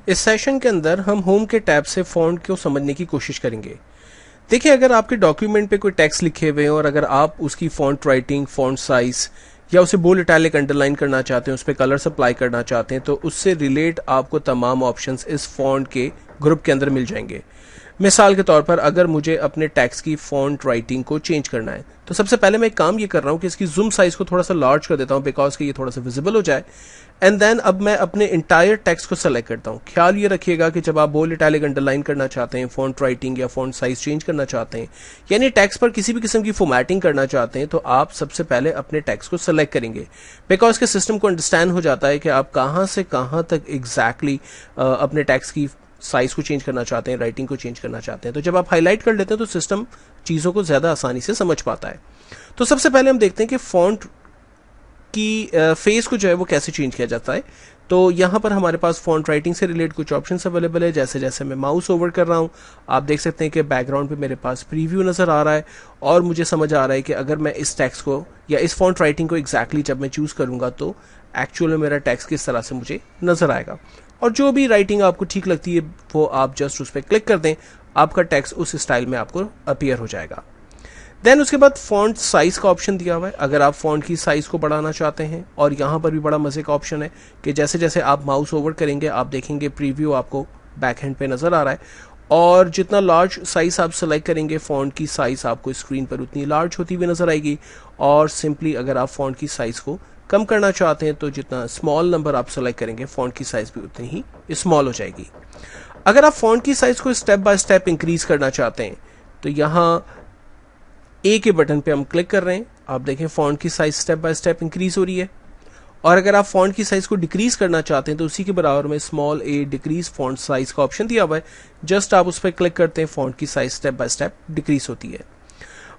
इस सेशन के अंदर हम होम के टैब से फॉन्ट को समझने की कोशिश करेंगे। देखिए, अगर आपके डॉक्यूमेंट पे कोई टेक्स्ट लिखे हुए हैं और अगर आप उसकी फॉन्ट राइटिंग, फॉन्ट साइज या उसे बोल्ड, इटैलिक, अंडरलाइन करना चाहते हैं, उस पर कलर्स अप्लाई करना चाहते हैं, तो उससे रिलेट आपको तमाम ऑप्शंस इस फॉन्ट के ग्रुप के अंदर मिल जाएंगे। मिसाल के तौर पर अगर मुझे अपने टेक्स्ट की फॉन्ट राइटिंग को चेंज करना है, तो सबसे पहले मैं एक काम ये कर रहा हूँ कि इसकी जूम साइज को थोड़ा सा लार्ज कर देता हूँ बिकॉज कि ये थोड़ा सा विजिबल हो जाए। एंड देन अब मैं अपने इंटायर टेक्स्ट को सेलेक्ट करता हूँ। ख्याल ये रखिएगा कि जब आप बोल्ड, इटैलिक, अंडरलाइन करना चाहते हैं, फॉन्ट राइटिंग या फॉन्ट साइज चेंज करना चाहते हैं, यानी टेक्स्ट पर किसी भी किस्म की फॉर्मेटिंग करना चाहते हैं, तो आप सबसे पहले अपने टेक्स्ट को सेलेक्ट करेंगे बिकॉज के सिस्टम को अंडरस्टैंड हो जाता है कि आप कहाँ से कहाँ तक एग्जैक्टली अपने टेक्स्ट की साइज को चेंज करना चाहते हैं, राइटिंग को चेंज करना चाहते हैं। तो जब आप हाईलाइट कर लेते हैं तो सिस्टम चीज़ों को ज़्यादा आसानी से समझ पाता है। तो सबसे पहले हम देखते हैं कि फॉन्ट की फेस को जो है वो कैसे चेंज किया जाता है। तो यहाँ पर हमारे पास फॉन्ट राइटिंग से रिलेटेड कुछ ऑप्शंस अवेलेबल है। जैसे जैसे मैं माउस ओवर कर रहा हूँ, आप देख सकते हैं कि बैकग्राउंड पे मेरे पास प्रीव्यू नज़र आ रहा है और मुझे समझ आ रहा है कि अगर मैं इस टेक्स्ट को या इस फॉन्ट राइटिंग को एग्जैक्टली जब मैं चूज़ करूँगा तो एक्चुअल में मेरा टेक्स्ट किस तरह से मुझे नज़र आएगा। और जो भी राइटिंग आपको ठीक लगती है वो आप जस्ट उस पर क्लिक कर दें, आपका टेक्स्ट उस स्टाइल में आपको अपीयर हो जाएगा। देन उसके बाद फॉन्ट साइज का ऑप्शन दिया हुआ है। अगर आप फॉन्ट की साइज को बढ़ाना चाहते हैं, और यहाँ पर भी बड़ा मजे का ऑप्शन है कि जैसे जैसे आप माउस ओवर करेंगे आप देखेंगे प्रीव्यू आपको बैक हैंड पे नजर आ रहा है, और जितना लार्ज साइज आप सेलेक्ट करेंगे फॉन्ट की साइज आपको स्क्रीन पर उतनी लार्ज होती हुई नजर आएगी। और सिंपली अगर आप फॉन्ट की साइज को कम करना चाहते हैं तो जितना स्मॉल नंबर आप सेलेक्ट करेंगे फॉन्ट की साइज भी उतनी ही स्मॉल हो जाएगी। अगर आप फॉन्ट की साइज को स्टेप बाय स्टेप इंक्रीज करना चाहते हैं तो यहाँ ए के बटन पे हम क्लिक कर रहे हैं, आप देखें फॉन्ट की size step by step increase हो रही है। और अगर आप फॉन्ट की साइज को डिक्रीज करना चाहते हैं तो उसी के बराबर में स्मॉल ए डिक्रीज फॉन्ट साइज का ऑप्शन दिया हुआ है। जस्ट आप उस पर क्लिक करते हैं, फॉन्ट की size step by step decrease होती है।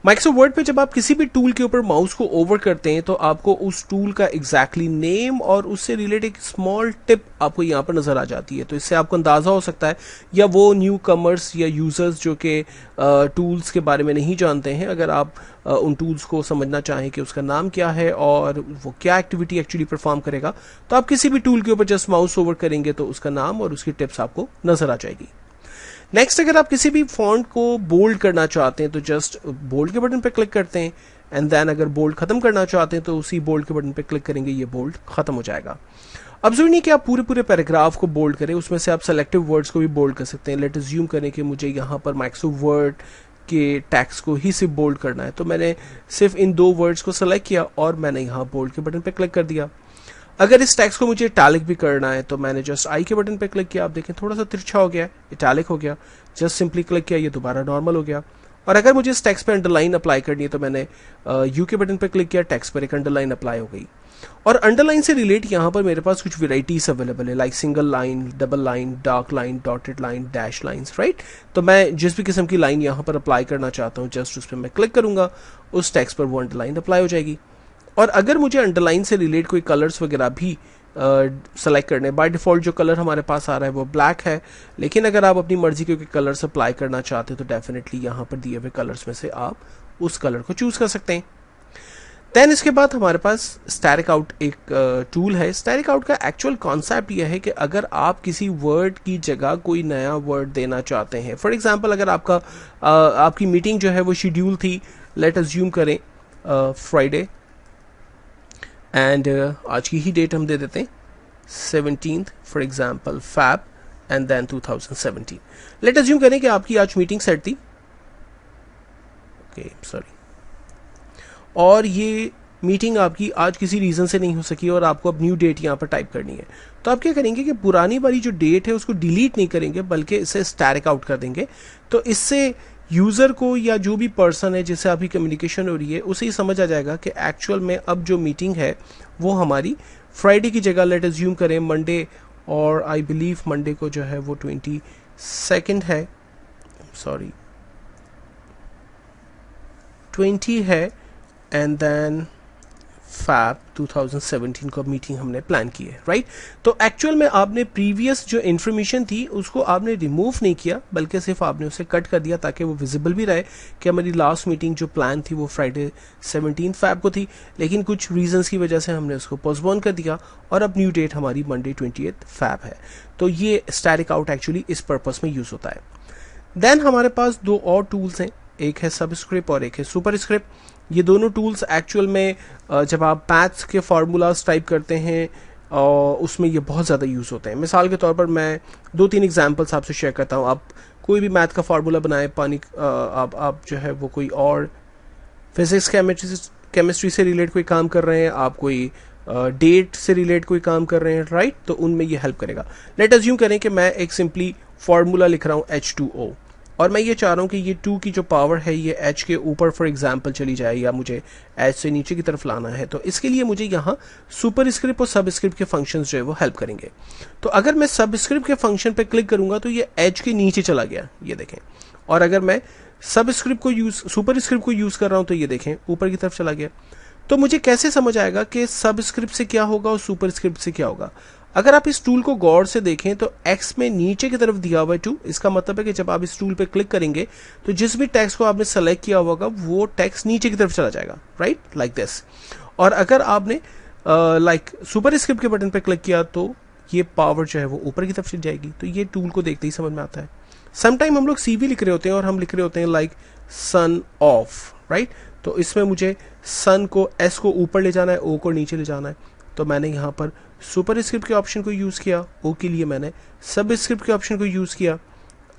माइक्रोसॉफ्ट वर्ड पे जब आप किसी भी टूल के ऊपर माउस को ओवर करते हैं तो आपको उस टूल का एग्जैक्टली नेम और उससे रिलेटेड एक स्मॉल टिप आपको यहाँ पर नजर आ जाती है। तो इससे आपको अंदाजा हो सकता है, या वो न्यू कमर्स या यूजर्स जो कि टूल्स के बारे में नहीं जानते हैं, अगर आप उन टूल्स को समझना चाहें कि उसका नाम क्या है और वो क्या एक्टिविटी एक्चुअली परफॉर्म करेगा, तो आप किसी भी टूल के ऊपर जस्ट माउस ओवर करेंगे तो उसका नाम और उसकी टिप्स आपको नजर आ जाएगी। नेक्स्ट, अगर आप किसी भी फॉन्ट को बोल्ड करना चाहते हैं तो जस्ट बोल्ड के बटन पर क्लिक करते हैं। एंड देन अगर बोल्ड खत्म करना चाहते हैं तो उसी बोल्ड के बटन पर क्लिक करेंगे, ये बोल्ड खत्म हो जाएगा। अब जरूरी नहीं कि आप पूरे पूरे पैराग्राफ को बोल्ड करें, उसमें से आप सेलेक्टिव वर्ड्स को भी बोल्ड कर सकते हैं। लेट अस अज्यूम करें कि मुझे यहाँ पर माइक्रोसॉफ्ट वर्ड के टैक्स को ही सिर्फ बोल्ड करना है, तो मैंने सिर्फ इन दो वर्ड्स को सेलेक्ट किया और मैंने यहाँ बोल्ड के बटन पर क्लिक कर दिया। अगर इस टेक्स्ट को मुझे इटैलिक भी करना है तो मैंने जस्ट आई के बटन पे क्लिक किया, आप देखें थोड़ा सा तिरछा हो गया, इटैलिक हो गया। जस्ट सिंपली क्लिक किया, ये दोबारा नॉर्मल हो गया। और अगर मुझे इस टेक्स्ट पे अंडरलाइन अप्लाई करनी है तो मैंने यू के बटन पे क्लिक किया, टेक्स्ट पर एक अंडरलाइन अप्लाई हो गई। और अंडरलाइन से रिलेट यहाँ पर मेरे पास कुछ वेराइटीज अवेलेबल है, like single line, double line, dark line, dotted line, dash lines, right. तो मैं जिस भी किस्म की लाइन यहाँ पर अप्लाई करना चाहता हूँ जस्ट उस पर मैं क्लिक करूंगा, उस टेक्स्ट पर वो अंडरलाइन अप्लाई हो जाएगी। और अगर मुझे अंडरलाइन से रिलेट कोई कलर्स वगैरह भी सेलेक्ट करने, बाय डिफॉल्ट जो कलर हमारे पास आ रहा है वो ब्लैक है, लेकिन अगर आप अपनी मर्जी के कलर्स अप्लाई करना चाहते हैं तो डेफिनेटली यहाँ पर दिए हुए कलर्स में से आप उस कलर को चूज कर सकते हैं। देन इसके बाद हमारे पास स्टैटिक आउट एक टूल है। स्टैटिक आउट का एक्चुअल कॉन्सेप्ट यह है कि अगर आप किसी वर्ड की जगह कोई नया वर्ड देना चाहते हैं, फॉर एग्जांपल अगर आपकी मीटिंग जो है वो शेड्यूल थी, लेट अस अज्यूम करें फ्राइडे, एंड आज की ही डेट हम दे देते हैं 17th for example Feb and then 2017। Let us assume करें कि आपकी आज मीटिंग सेट थी, ओके सॉरी, और ये मीटिंग आपकी आज किसी रीज़न से नहीं हो सकी और आपको अब न्यू डेट यहाँ पर टाइप करनी है। तो आप क्या करेंगे कि पुरानी वाली जो डेट है उसको डिलीट नहीं करेंगे बल्कि इसे स्टैटिक आउट कर देंगे। तो इससे यूज़र को या जो भी पर्सन है जिससे आपकी कम्युनिकेशन हो रही है उसे ही समझ आ जाएगा कि एक्चुअल में अब जो मीटिंग है वो हमारी फ्राइडे की जगह लेट अस अज्यूम करें मंडे, और आई बिलीव मंडे को जो है वो 22 है, सॉरी 20 है, एंड देन फैब 2017 को मीटिंग हमने प्लान की है, राइट। तो एक्चुअल में आपने प्रीवियस जो इन्फॉर्मेशन थी उसको आपने रिमूव नहीं किया, बल्कि सिर्फ आपने उसे कट कर दिया ताकि वो विजिबल भी रहे कि हमारी लास्ट मीटिंग जो प्लान थी वो फ्राइडे 17 फैब को थी, लेकिन कुछ रीजंस की वजह से हमने उसको पोस्टपोन कर दिया और अब न्यू डेट हमारी मंडे 28 फैब है। तो ये स्टैटिक आउट एक्चुअली इस पर्पस में यूज होता है। देन हमारे पास दो और टूल्स हैं, एक है सबस्क्रिप्ट और एक है सुपरस्क्रिप्ट। ये दोनों टूल्स एक्चुअल में जब आप मैथ्स के फार्मूलाज टाइप करते हैं उसमें ये बहुत ज़्यादा यूज़ होते हैं। मिसाल के तौर पर मैं 2-3 एग्जांपल्स आपसे शेयर करता हूँ। आप कोई भी मैथ का फार्मूला बनाए, आप जो है वो कोई और फिजिक्स केमिस्ट्री से रिलेट कोई काम कर रहे हैं, आप कोई डेट से रिलेट कोई काम कर रहे हैं, राइट, तो उनमें ये हेल्प करेगा। लेट अज्यूम करें कि मैं एक सिंपली फार्मूला लिख रहा हूँ H2O और मैं ये चाह रहा हूँ कि ये 2 की जो पावर है ये H के ऊपर फॉर एग्जांपल चली जाए या मुझे H से नीचे की तरफ लाना है। तो इसके लिए मुझे यहाँ सुपरस्क्रिप्ट और सबस्क्रिप्ट के फंक्शंस जो है वो हेल्प करेंगे। तो अगर मैं सबस्क्रिप्ट के फंक्शन पे क्लिक करूंगा तो ये H के नीचे चला गया, ये देखें, और अगर मैं सुपरस्क्रिप्ट को यूज कर रहा हूँ तो ये देखें ऊपर की तरफ चला गया। तो मुझे कैसे समझ आएगा कि सबस्क्रिप्ट से क्या होगा और सुपरस्क्रिप्ट से क्या होगा? अगर आप इस टूल को गौर से देखें तो X में नीचे की तरफ दिया हुआ है 2। इसका मतलब है कि जब आप इस टूल पे क्लिक करेंगे तो जिस भी टेक्स्ट को आपने सेलेक्ट किया होगा वो टेक्स्ट नीचे की तरफ चला जाएगा, राइट, लाइक दिस। और अगर आपने सुपरस्क्रिप्ट के बटन पे क्लिक किया तो ये पावर जो है वो ऊपर की तरफ चली जाएगी। तो ये टूल को देखते ही समझ में आता है। समटाइम हम लोग CV लिख रहे होते हैं और हम लिख रहे होते हैं लाइक सन ऑफ, राइट। तो इसमें मुझे सन को S को ऊपर ले जाना है, O को नीचे ले जाना है। तो मैंने यहाँ पर सुपरस्क्रिप्ट के ऑप्शन को यूज़ किया, O के लिए मैंने सबस्क्रिप्ट के ऑप्शन को यूज़ किया।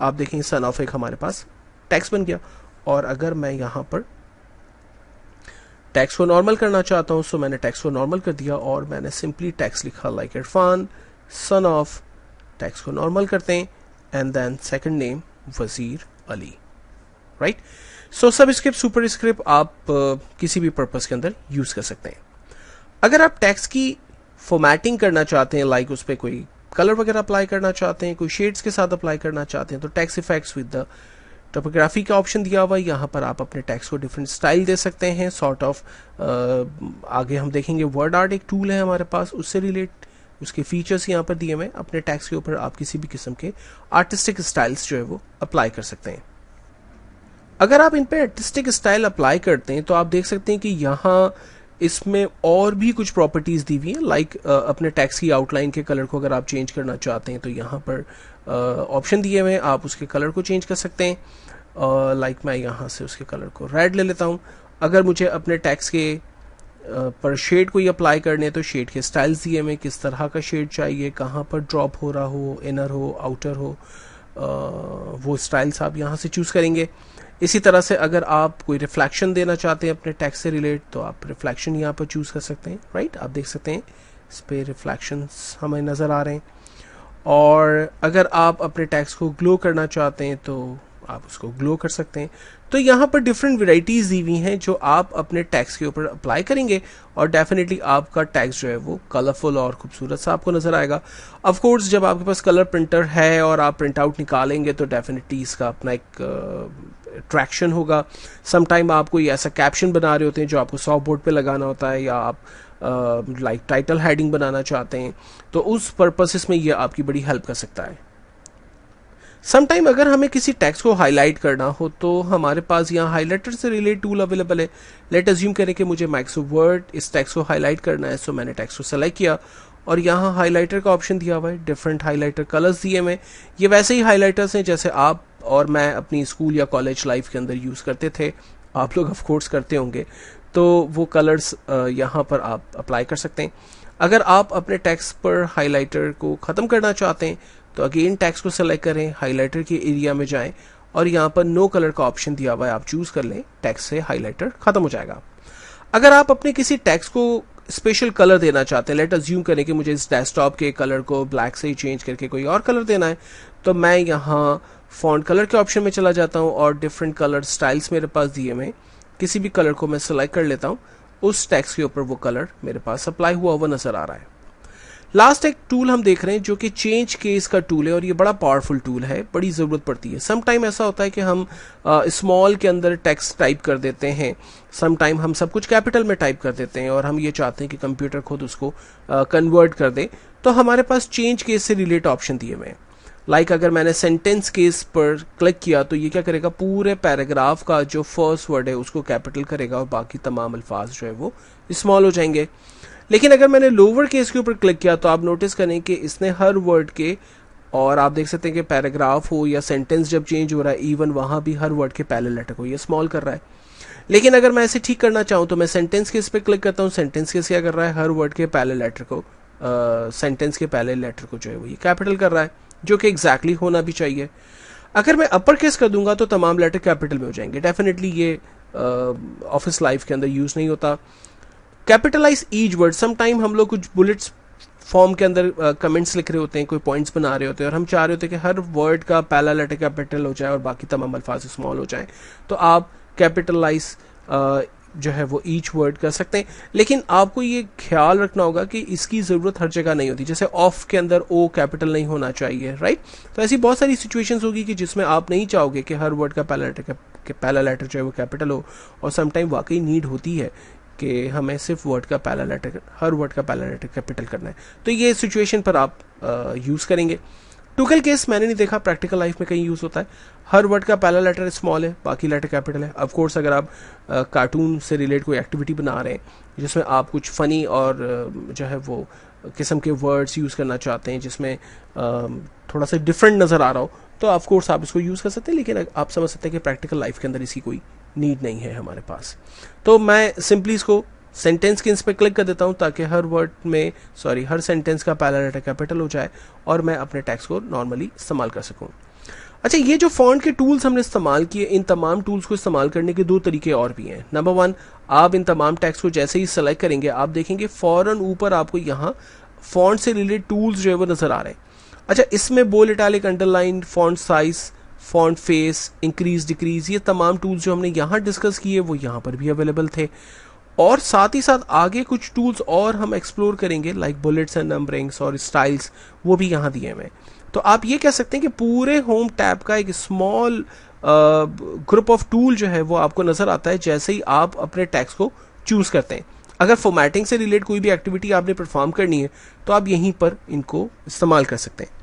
आप देखेंगे सन ऑफ एक हमारे पास टेक्स्ट बन गया। और अगर मैं यहाँ पर टेक्स्ट को नॉर्मल करना चाहता हूँ तो मैंने टेक्स्ट को नॉर्मल कर दिया और मैंने सिंपली टेक्स्ट लिखा like Irfan son of. Text को नॉर्मल करते हैं एंड देन सेकंड नेम वजीर अली, राइट। सो सबस्क्रिप्ट सुपरस्क्रिप्ट आप किसी भी पर्पस के अंदर यूज कर सकते हैं। अगर आप टेक्स्ट की फॉर्मेटिंग करना चाहते हैं, लाइक उस पर कोई कलर वगैरह अप्लाई करना चाहते हैं, कोई शेड्स के साथ अप्लाई करना चाहते हैं, तो text effects with the topography का ऑप्शन दिया हुआ है। यहाँ पर आप अपने टेक्स्ट को डिफरेंट स्टाइल दे सकते हैं, सॉर्ट ऑफ। आगे हम देखेंगे वर्ड आर्ट एक टूल है हमारे पास, उससे रिलेट उसके फीचर्स यहाँ पर दिए हुए। अपने टेक्स्ट के ऊपर आप किसी भी किस्म के आर्टिस्टिक स्टाइल्स जो है वो अप्लाई कर सकते हैं। अगर आप इन पे आर्टिस्टिक स्टाइल अप्लाई करते हैं तो आप देख सकते हैं कि यहाँ इसमें और भी कुछ प्रॉपर्टीज दी हुई हैं, लाइक अपने टेक्स्ट की आउटलाइन के कलर को अगर आप चेंज करना चाहते हैं तो यहाँ पर ऑप्शन दिए हुए हैं, आप उसके कलर को चेंज कर सकते हैं। लाइक मैं यहाँ से उसके कलर को रेड ले लेता हूँ। अगर मुझे अपने टेक्स्ट के पर शेड को ही अप्लाई करने तो शेड के स्टाइल्स दिए हुए, किस तरह का शेड चाहिए, कहाँ पर ड्रॉप हो रहा हो, इनर हो, आउटर हो, वो स्टाइल्स आप यहाँ से चूज़ करेंगे। इसी तरह से अगर आप कोई रिफ्लेक्शन देना चाहते हैं अपने टेक्स्ट से रिलेट तो आप रिफ्लेक्शन यहाँ पर चूज़ कर सकते हैं, राइट। आप देख सकते हैं इस पर रिफ्लेक्शंस हमें नज़र आ रहे हैं। और अगर आप अपने टेक्स्ट को ग्लो करना चाहते हैं तो आप उसको ग्लो कर सकते हैं। तो यहाँ पर डिफरेंट वेराइटीज़ दी हुई हैं जो आप अपने टेक्स्ट के ऊपर अप्लाई करेंगे और डेफिनेटली आपका टेक्स्ट जो है वो कलरफुल और खूबसूरत सा आपको नज़र आएगा। ऑफ कोर्स जब आपके पास कलर प्रिंटर है और आप प्रिंट आउट निकालेंगे तो डेफिनेटली इसका अपना एक अट्रैक्शन होगा। समटाइम आप कोई ऐसा कैप्शन बना रहे होते हैं जो आपको सॉफ्ट बोर्ड पे लगाना होता है, या आप लाइक टाइटल हेडिंग बनाना चाहते हैं, तो उस पर्पसेस में ये आपकी बड़ी हेल्प कर सकता है। समटाइम अगर हमें किसी टेक्स्ट को हाईलाइट करना हो तो हमारे पास यहाँ हाईलाइटर से रिलेट टूल अवेलेबल है। लेट अज्यूम करें कि मुझे माइक्रोसॉफ्ट वर्ड इस टेक्स्ट को हाईलाइट करना है, सो मैंने टेक्स्ट को सेलेक्ट किया और यहाँ हाईलाइटर का ऑप्शन दिया हुआ है, डिफरेंट हाईलाइटर कलर्स दिए हुए। ये वैसे ही हाईलाइटर्स हैं जैसे आप और मैं अपनी स्कूल या कॉलेज लाइफ के अंदर यूज़ करते थे, आप लोग ऑफ कोर्स करते होंगे। तो वो कलर्स यहाँ पर आप अप्लाई कर सकते हैं। अगर आप अपने टेक्स्ट पर हाईलाइटर को ख़त्म करना चाहते हैं तो अगेन टेक्स्ट को सेलेक्ट करें, हाईलाइटर के एरिया में जाएं और यहाँ पर नो कलर का ऑप्शन दिया हुआ है, आप चूज़ कर लें, टेक्स्ट से हाईलाइटर ख़त्म हो जाएगा। अगर आप अपने किसी टेक्स्ट को स्पेशल कलर देना चाहते हैं, लेट अज्यूम करें कि मुझे इस डेस्कटॉप के कलर को ब्लैक से ही चेंज करके कोई और कलर देना है, तो मैं यहाँ फॉन्ट कलर के ऑप्शन में चला जाता हूँ और डिफरेंट कलर स्टाइल्स मेरे पास दिए हुए, किसी भी कलर को मैं सेलेक्ट कर लेता हूँ, उस टेक्स्ट के ऊपर वो कलर मेरे पास अप्लाई हुआ नज़र आ रहा है। लास्ट एक टूल हम देख रहे हैं जो कि चेंज केस का टूल है, और ये बड़ा पावरफुल टूल है, बड़ी ज़रूरत पड़ती है। सम टाइम ऐसा होता है कि हम स्मॉल के अंदर टेक्स्ट टाइप कर देते हैं, सम टाइम हम सब कुछ कैपिटल में टाइप कर देते हैं, और हम ये चाहते हैं कि कंप्यूटर खुद उसको कन्वर्ट कर दे। तो हमारे पास चेंज केस से रिलेट ऑप्शन दिए हुए हैं। लाइक अगर मैंने सेंटेंस केस पर क्लिक किया तो ये क्या करेगा, पूरे पैराग्राफ का जो फर्स्ट वर्ड है उसको कैपिटल करेगा और बाकी तमाम अल्फाज जो है वो स्मॉल हो जाएंगे। लेकिन अगर मैंने लोअर केस के ऊपर क्लिक किया तो आप नोटिस करें कि इसने हर वर्ड के, और आप देख सकते हैं कि पैराग्राफ हो या सेंटेंस जब चेंज हो रहा है, इवन वहां भी हर वर्ड के पहले लेटर को ये स्मॉल कर रहा है। लेकिन अगर मैं इसे ठीक करना चाहूँ तो मैं सेंटेंस केस पे क्लिक करता हूँ। सेंटेंस केस क्या कर रहा है, हर वर्ड के पहले लेटर को सेंटेंस के पहले लेटर को जो है वो ये कैपिटल कर रहा है, जो कि एग्जैक्टली होना भी चाहिए। अगर मैं अपर केस कर दूंगा तो तमाम लेटर कैपिटल में हो जाएंगे। डेफिनेटली ये ऑफिस लाइफ के अंदर यूज नहीं होता। Capitalize each word, some time हम लोग कुछ बुलेट्स फॉर्म के अंदर कमेंट्स लिख रहे होते हैं, कोई पॉइंट्स बना रहे होते हैं, और हम चाह रहे होते हैं कि हर वर्ड का पहला लेटर कैपिटल हो जाए और बाकी तमाम अल्फाज स्मॉल हो जाए, तो आप कैपिटलाइज जो है वो ईच वर्ड कर सकते हैं। लेकिन आपको ये ख्याल रखना होगा कि इसकी ज़रूरत हर जगह नहीं होती। जैसे ऑफ के अंदर ओ कैपिटल नहीं होना चाहिए, राइट। तो ऐसी बहुत सारी सिचुएशंस होगी कि जिसमें आप नहीं चाहोगे कि हर वर्ड का पहला लेटर जो है वो कैपिटल हो, और सम टाइम वाकई नीड होती है कि हमें सिर्फ वर्ड का पहला लेटर, हर वर्ड का पहला लेटर कैपिटल करना है। तो ये सिचुएशन पर आप यूज़ करेंगे। टूकल केस मैंने नहीं देखा, प्रैक्टिकल लाइफ में कहीं यूज़ होता है। हर वर्ड का पहला लेटर स्मॉल है, बाकी लेटर कैपिटल है। ऑफ कोर्स अगर आप कार्टून से रिलेट कोई एक्टिविटी बना रहे हैं जिसमें आप कुछ फ़नी और जो है वो किस्म के वर्ड्स यूज़ करना चाहते हैं, जिसमें थोड़ा सा डिफरेंट नज़र आ रहा हो, तो ऑफ कोर्स आप इसको यूज़ कर सकते हैं। लेकिन आप समझ सकते हैं कि प्रैक्टिकल लाइफ के अंदर इसकी कोई नीड नहीं है हमारे पास। तो मैं सिंपली इसको सेंटेंस के पे क्लिक कर देता हूं ताकि हर वर्ड में, हर सेंटेंस का पहला लेटर कैपिटल हो जाए और मैं अपने टेक्स्ट को नॉर्मली इस्तेमाल कर सकूं। अच्छा, ये जो फॉन्ट के टूल्स हमने इस्तेमाल किए, इन तमाम टूल्स को इस्तेमाल करने के दो तरीके और भी हैं। नंबर 1, आप इन तमाम टेक्स्ट को जैसे ही सेलेक्ट करेंगे आप देखेंगे फौरन ऊपर आपको यहाँ फॉन्ट से रिलेटेड टूल्स जो है वो नजर आ रहे हैं। अच्छा, इसमें bold, italic, underline, font size, font face, increase decrease, ये तमाम टूल्स जो हमने यहाँ डिस्कस किए वो यहाँ पर भी अवेलेबल थे। और साथ ही साथ आगे कुछ टूल्स और हम एक्सप्लोर करेंगे, लाइक बुलेट्स एंड नंबरिंग्स और स्टाइल्स, वो भी यहाँ दिए हुए हैं। तो आप ये कह सकते हैं कि पूरे होम टैब का एक स्मॉल ग्रुप ऑफ टूल जो है वो आपको नजर आता है जैसे ही आप अपने टेक्स्ट को चूज करते हैं। अगर फॉर्मेटिंग से रिलेटेड कोई भी एक्टिविटी आपने परफॉर्म करनी है तो आप यहीं पर इनको इस्तेमाल कर सकते हैं।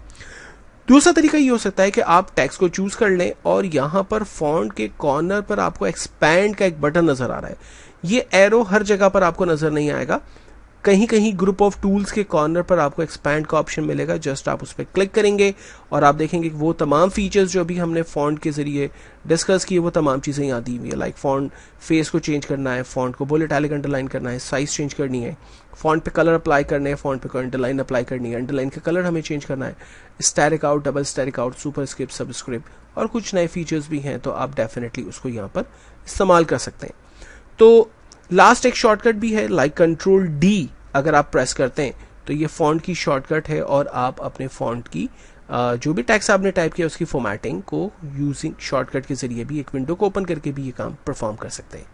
दूसरा तरीका ये हो सकता है कि आप टेक्स्ट को चूज कर लें और यहाँ पर फॉन्ट के कॉर्नर पर आपको एक्सपैंड का एक बटन नजर आ रहा है। ये एरो हर जगह पर आपको नजर नहीं आएगा, कहीं कहीं ग्रुप ऑफ टूल्स के कॉर्नर पर आपको एक्सपैंड का ऑप्शन मिलेगा। जस्ट आप उस पर क्लिक करेंगे और आप देखेंगे कि वो तमाम फीचर्स जो भी हमने फॉन्ट के जरिए डिस्कस किए वो तमाम चीज़ें यहाँ दी हुई है। लाइक फॉन्ट फेस को चेंज करना है, फॉन्ट को बोल्ड इटैलिक अंडरलाइन करना है, साइज चेंज करनी है, फॉन्ट पे कलर अप्लाई करने हैं, फॉन्ट पे अंडरलाइन अप्लाई करनी है, अंडरलाइन का कलर हमें चेंज करना है, static out, double static out, super script, subscript और कुछ नए फीचर्स भी हैं। तो आप डेफिनेटली उसको यहाँ पर इस्तेमाल कर सकते हैं। तो लास्ट एक शॉर्टकट भी है, लाइक कंट्रोल डी अगर आप प्रेस करते हैं तो ये फॉन्ट की शॉर्टकट है और आप अपने फॉन्ट की जो भी टेक्स्ट आपने टाइप किया उसकी फॉर्मेटिंग को यूजिंग शॉर्टकट के जरिए भी एक विंडो को ओपन करके भी ये काम परफॉर्म कर सकते हैं।